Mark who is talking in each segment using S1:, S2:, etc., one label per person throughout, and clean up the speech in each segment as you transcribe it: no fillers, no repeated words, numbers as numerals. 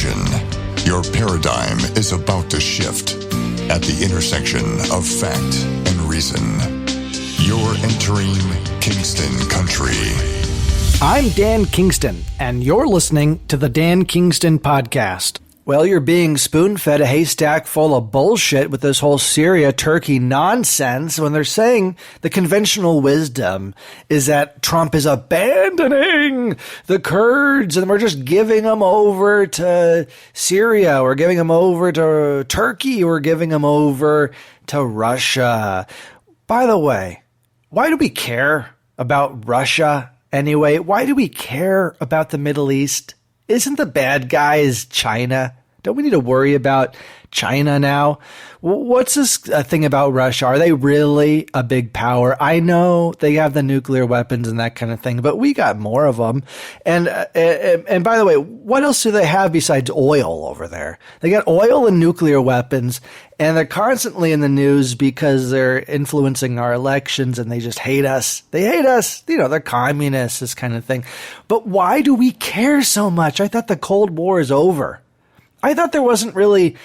S1: Attention, your paradigm is about to shift at the intersection of fact and reason. You're entering Kingston Country.
S2: I'm Dan Kingston, and you're listening to the Dan Kingston Podcast. Well, you're being spoon-fed a haystack full of bullshit with this whole Syria-Turkey nonsense when they're saying the conventional wisdom is that Trump is abandoning the Kurds and we're just giving them over to Syria. We're giving them over to Turkey. We're giving them over to Russia. By the way, why do we care about Russia anyway? Why do we care about the Middle East? Isn't the bad guys China? Don't we need to worry about China now? What's this thing about Russia? Are they really a big power? I know they have the nuclear weapons and that kind of thing, but we got more of them. And by the way, what else do they have besides oil over there? They got oil and nuclear weapons, and they're constantly in the news because they're influencing our elections and they just hate us. They hate us. You know, they're communists, this kind of thing. But why do we care so much? I thought the Cold War is over. I thought there wasn't really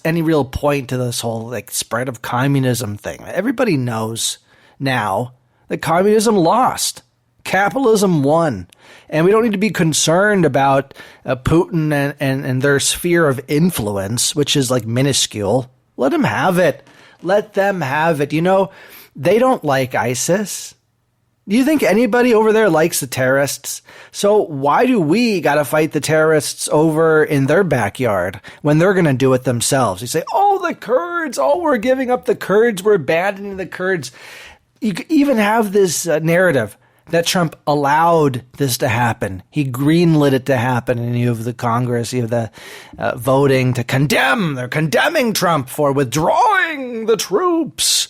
S2: any real point to this whole spread of communism thing. Everybody knows now that communism lost. Capitalism won. And we don't need to be concerned about Putin and their sphere of influence, which is minuscule. Let them have it. Let them have it. You know, they don't like ISIS. Do you think anybody over there likes the terrorists? So why do we got to fight the terrorists over in their backyard when they're going to do it themselves? You say, oh, the Kurds, oh, we're giving up the Kurds, we're abandoning the Kurds. You even have this narrative that Trump allowed this to happen. He greenlit it to happen, and you have the Congress, you have the voting to condemn. They're condemning Trump for withdrawing the troops.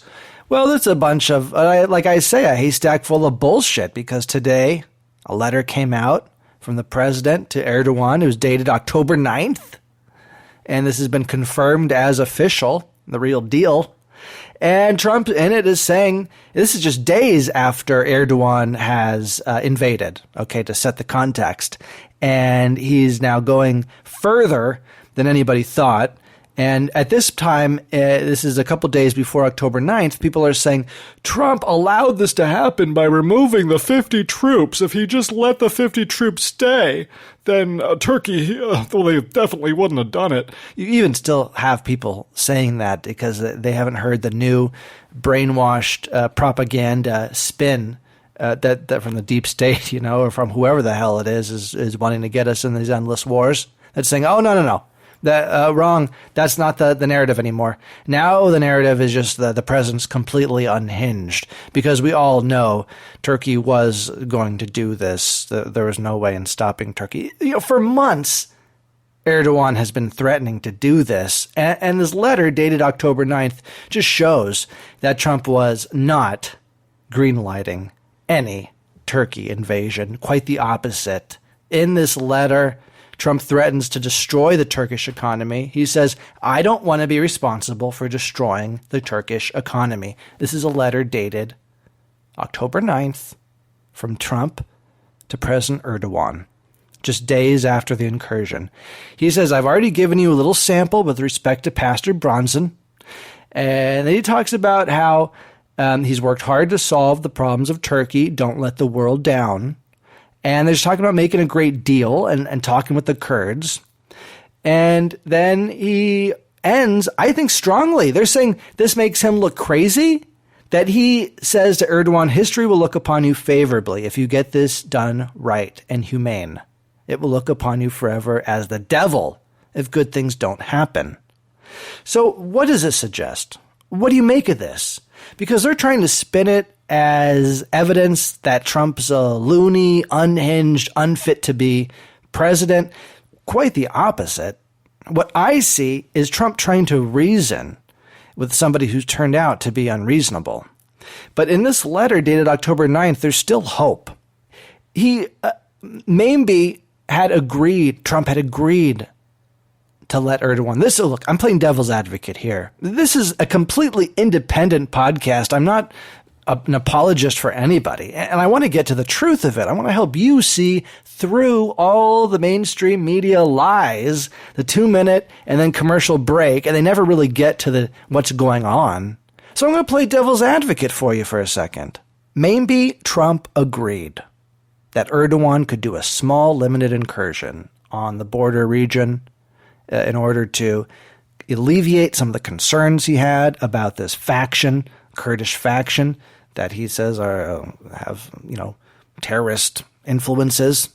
S2: Well, that's a bunch of, like I say, a haystack full of bullshit, because today a letter came out from the president to Erdogan. It was dated October 9th, and this has been confirmed as official, the real deal. And Trump in it is saying, this is just days after Erdogan has invaded, okay, to set the context. And he's now going further than anybody thought. And at this time, this is a couple days before October 9th, people are saying Trump allowed this to happen by removing the 50 troops. If he just let the 50 troops stay, then Turkey, well, they definitely wouldn't have done it. You even still have people saying that because they haven't heard the new brainwashed propaganda spin that from the deep state, you know, or from whoever the hell it is wanting to get us in these endless wars. That's saying, oh, no. That wrong. That's not the narrative anymore. Now the narrative is just the president's completely unhinged, because we all know Turkey was going to do this. There was no way in stopping Turkey. You know, for months, Erdogan has been threatening to do this. And this letter dated October 9th just shows that Trump was not greenlighting any Turkey invasion. Quite the opposite. In this letter, Trump threatens to destroy the Turkish economy. He says, I don't want to be responsible for destroying the Turkish economy. This is a letter dated October 9th from Trump to President Erdogan, just days after the incursion. He says, I've already given you a little sample with respect to Pastor Bronson. And then he talks about how he's worked hard to solve the problems of Turkey. Don't let the world down. And they're just talking about making a great deal and talking with the Kurds. And then he ends, I think, strongly. They're saying this makes him look crazy, that he says to Erdogan, history will look upon you favorably if you get this done right and humane. It will look upon you forever as the devil if good things don't happen. So what does it suggest? What do you make of this? Because they're trying to spin it as evidence that Trump's a loony, unhinged, unfit to be president. Quite the opposite. What I see is Trump trying to reason with somebody who's turned out to be unreasonable. But in this letter dated October 9th, there's still hope. He maybe Trump had agreed to let Erdogan. Look, I'm playing devil's advocate here. This is a completely independent podcast. I'm not an apologist for anybody. And I want to get to the truth of it. I want to help you see through all the mainstream media lies, the 2-minute and then commercial break, and they never really get to what's going on. So I'm going to play devil's advocate for you for a second. Maybe Trump agreed that Erdogan could do a small, limited incursion on the border region in order to alleviate some of the concerns he had about this faction, Kurdish faction, that he says have terrorist influences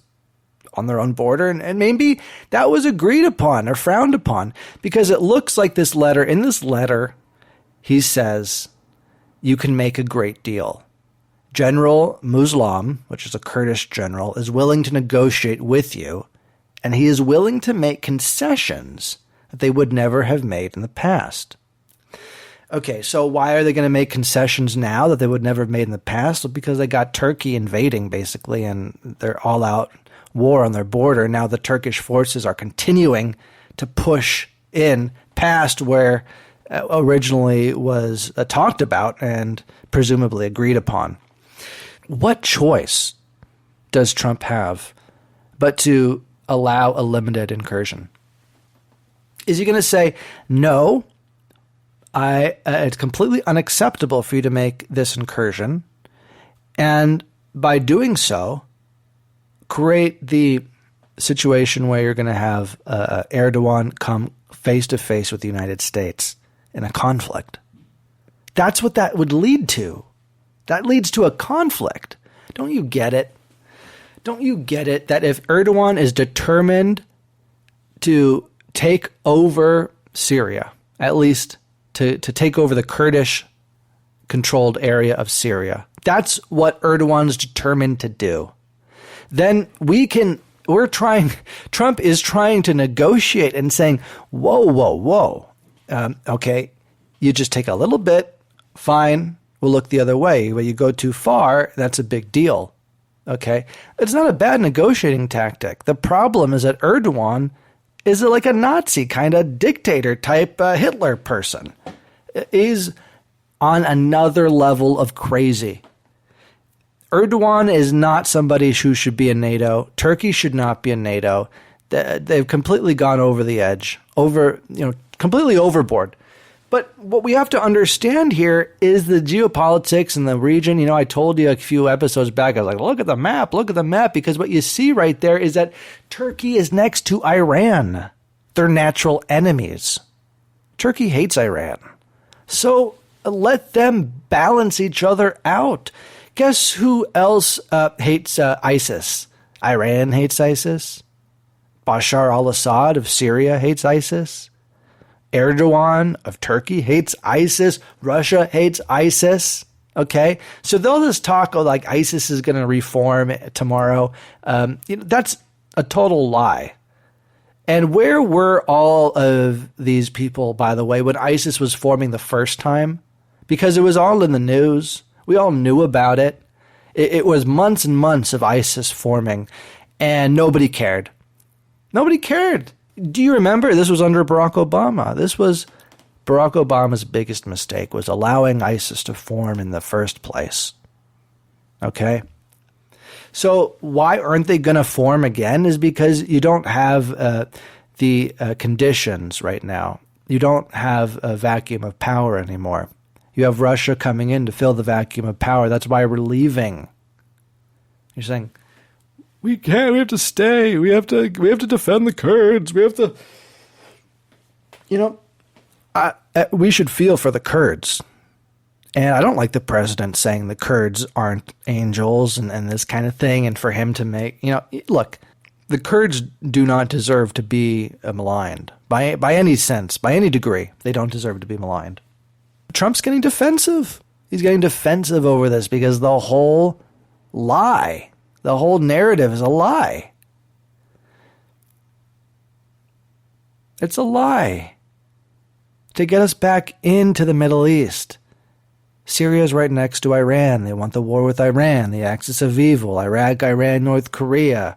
S2: on their own border. And maybe that was agreed upon or frowned upon, because it looks like in this letter, he says, you can make a great deal. General Muslim, which is a Kurdish general, is willing to negotiate with you, and he is willing to make concessions that they would never have made in the past. Okay, so why are they going to make concessions now that they would never have made in the past? Well, because they got Turkey invading, basically, and they're all-out war on their border. Now the Turkish forces are continuing to push in past where originally was talked about and presumably agreed upon. What choice does Trump have but to allow a limited incursion? Is he going to say, no, it's completely unacceptable for you to make this incursion, and by doing so, create the situation where you're going to have Erdogan come face-to-face with the United States in a conflict? That's what that would lead to. That leads to a conflict. Don't you get it? Don't you get it that if Erdogan is determined to take over Syria, at least to take over the Kurdish-controlled area of Syria, that's what Erdogan's determined to do, then Trump is trying to negotiate and saying, whoa. Okay, you just take a little bit, fine, we'll look the other way. When you go too far, that's a big deal. Okay, it's not a bad negotiating tactic. The problem is that Erdogan is like a Nazi kind of dictator type Hitler person. He's on another level of crazy. Erdogan is not somebody who should be in NATO. Turkey should not be in NATO. They've completely gone over the edge, completely overboard. But what we have to understand here is the geopolitics in the region. I told you a few episodes back, I was like, look at the map, because what you see right there is that Turkey is next to Iran. They're natural enemies. Turkey hates Iran. So let them balance each other out. Guess who else hates ISIS? Iran hates ISIS. Bashar al-Assad of Syria hates ISIS. Erdogan of Turkey hates ISIS. Russia hates ISIS. Okay? So they'll just talk like ISIS is going to reform tomorrow. That's a total lie. And where were all of these people, by the way, when ISIS was forming the first time? Because it was all in the news. We all knew about it. It was months and months of ISIS forming, and nobody cared. Nobody cared. Do you remember? This was under Barack Obama. This was Barack Obama's biggest mistake, was allowing ISIS to form in the first place. Okay? So why aren't they going to form again? Is because you don't have the conditions right now. You don't have a vacuum of power anymore. You have Russia coming in to fill the vacuum of power. That's why we're leaving. You're saying, we can't, we have to stay. We have to defend the Kurds. We have to, we should feel for the Kurds. And I don't like the president saying the Kurds aren't angels and this kind of thing. And for him to make, look, the Kurds do not deserve to be maligned by any sense, by any degree. They don't deserve to be maligned. Trump's getting defensive. He's getting defensive over this because the whole lie, the whole narrative is a lie. It's a lie to get us back into the Middle East. Syria's right next to Iran. They want the war with Iran, the axis of evil, Iraq, Iran, North Korea.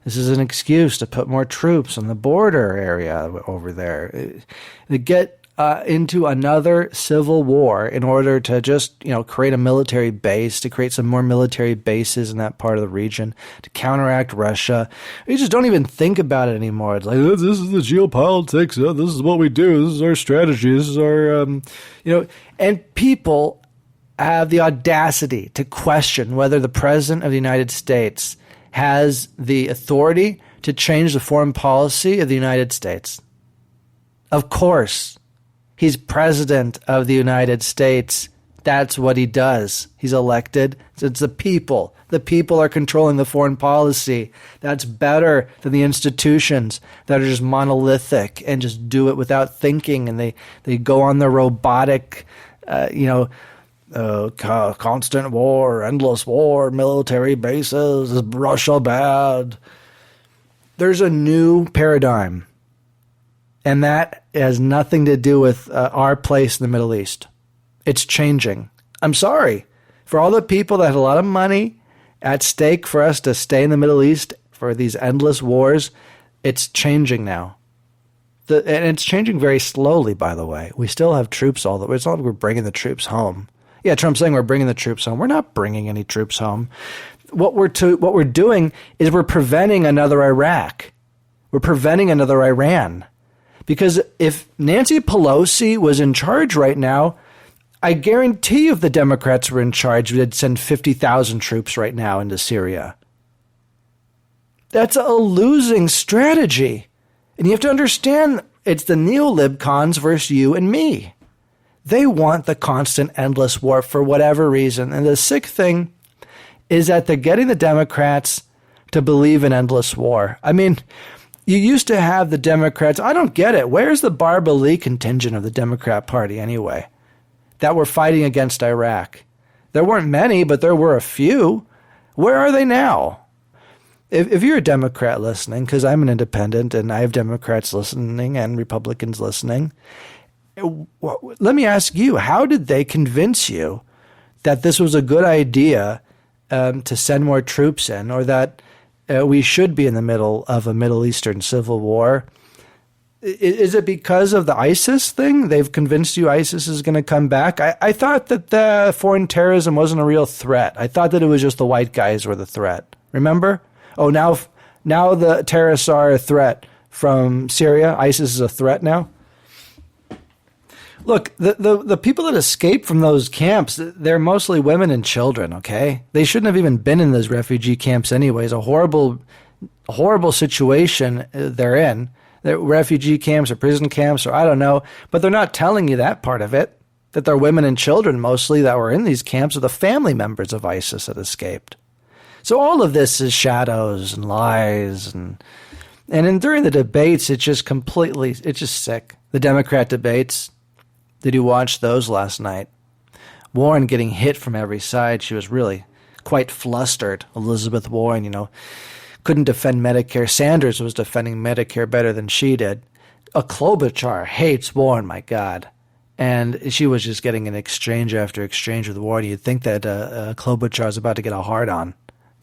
S2: This is an excuse to put more troops on the border area over there. To get into another civil war in order to just, create a military base, to create some more military bases in that part of the region, to counteract Russia. You just don't even think about it anymore. It's like, this is the geopolitics. This is what we do. This is our strategy. This is our, and people have the audacity to question whether the President of the United States has the authority to change the foreign policy of the United States. Of course. He's president of the United States. That's what he does. He's elected. It's the people. The people are controlling the foreign policy. That's better than the institutions that are just monolithic and just do it without thinking. And they go on their robotic, constant war, endless war, military bases, is Russia bad? There's a new paradigm. And that has nothing to do with our place in the Middle East. It's changing. I'm sorry. For all the people that had a lot of money at stake for us to stay in the Middle East for these endless wars, it's changing now. And it's changing very slowly, by the way. We still have troops all the way. It's not like we're bringing the troops home. Yeah, Trump's saying we're bringing the troops home. We're not bringing any troops home. What we're doing is we're preventing another Iraq. We're preventing another Iran. Because if Nancy Pelosi was in charge right now, I guarantee you if the Democrats were in charge, they'd send 50,000 troops right now into Syria. That's a losing strategy. And you have to understand, it's the neolib-cons versus you and me. They want the constant, endless war for whatever reason. And the sick thing is that they're getting the Democrats to believe in endless war. I mean, you used to have the Democrats. I don't get it. Where's the Barbara Lee contingent of the Democrat Party anyway that were fighting against Iraq? There weren't many, but there were a few. Where are they now? If you're a Democrat listening, because I'm an independent and I have Democrats listening and Republicans listening, let me ask you, how did they convince you that this was a good idea to send more troops in, or that we should be in the middle of a Middle Eastern civil war? Is it because of the ISIS thing? They've convinced you ISIS is going to come back? I thought that the foreign terrorism wasn't a real threat. I thought that it was just the white guys were the threat. Remember? Oh, now the terrorists are a threat from Syria. ISIS is a threat now. Look, the people that escaped from those camps, they're mostly women and children, okay? They shouldn't have even been in those refugee camps anyways. A horrible situation they're in. They're refugee camps or prison camps or I don't know, but they're not telling you that part of it, that they're women and children mostly that were in these camps or the family members of ISIS that escaped. So all of this is shadows and lies. And during the debates, it's just sick. The Democrat debates, did you watch those last night? Warren getting hit from every side. She was really quite flustered. Elizabeth Warren, couldn't defend Medicare. Sanders was defending Medicare better than she did. Klobuchar hates Warren, my God. And she was just getting an exchange after exchange with Warren. You'd think that Klobuchar is about to get a hard-on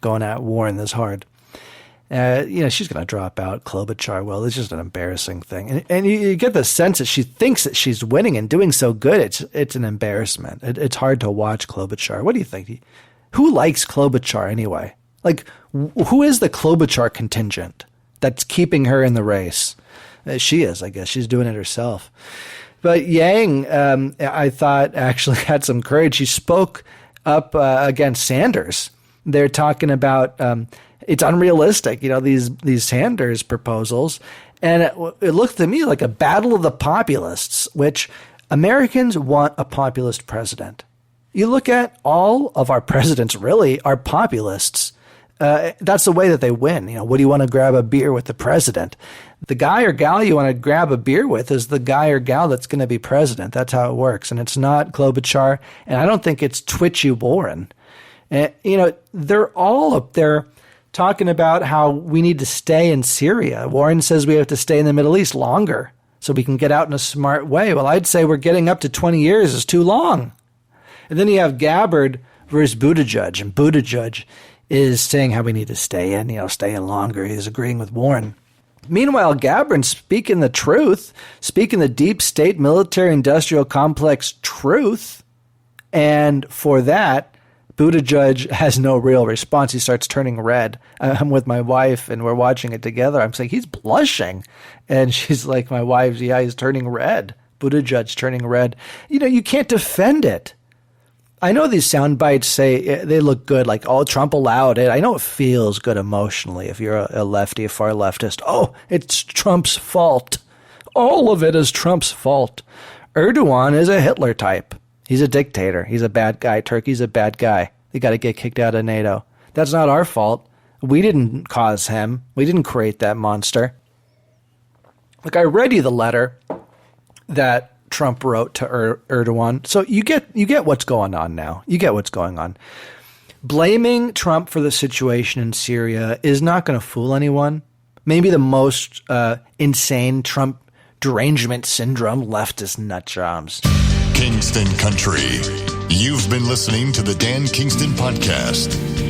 S2: going at Warren this hard. She's going to drop out. Klobuchar will. It's just an embarrassing thing. And you get the sense that she thinks that she's winning and doing so good. It's an embarrassment. It's hard to watch Klobuchar. What do you think? Who likes Klobuchar anyway? Like, who is the Klobuchar contingent that's keeping her in the race? She is, I guess. She's doing it herself. But Yang, I thought, actually had some courage. She spoke up against Sanders. They're talking about it's unrealistic, these Sanders proposals. And it looked to me like a battle of the populists, which Americans want a populist president. You look at all of our presidents really are populists. That's the way that they win. What do you want to grab a beer with the president? The guy or gal you want to grab a beer with is the guy or gal that's going to be president. That's how it works. And it's not Klobuchar. And I don't think it's twitchy Warren. They're all up there talking about how we need to stay in Syria. Warren says we have to stay in the Middle East longer so we can get out in a smart way. Well, I'd say we're getting up to 20 years is too long. And then you have Gabbard versus Buttigieg. And Buttigieg is saying how we need to stay in longer. He's agreeing with Warren. Meanwhile, Gabrin's speaking the truth, speaking the deep state military industrial complex truth. And for that, Buttigieg has no real response. He starts turning red. I'm with my wife and we're watching it together. I'm saying, he's blushing. And she's like, my wife, yeah, he's turning red. Buttigieg turning red. You know, you can't defend it. I know these sound bites say they look good, like, oh, Trump allowed it. I know it feels good emotionally if you're a lefty, a far leftist. Oh, it's Trump's fault. All of it is Trump's fault. Erdogan is a Hitler type. He's a dictator. He's a bad guy. Turkey's a bad guy. They got to get kicked out of NATO. That's not our fault. We didn't cause him. We didn't create that monster. Look, I read you the letter that Trump wrote to Erdogan. So you get what's going on now. You get what's going on. Blaming Trump for the situation in Syria is not going to fool anyone. Maybe the most insane Trump derangement syndrome leftist nut jobs.
S1: Kingston Country. You've been listening to the Dan Kingston Podcast.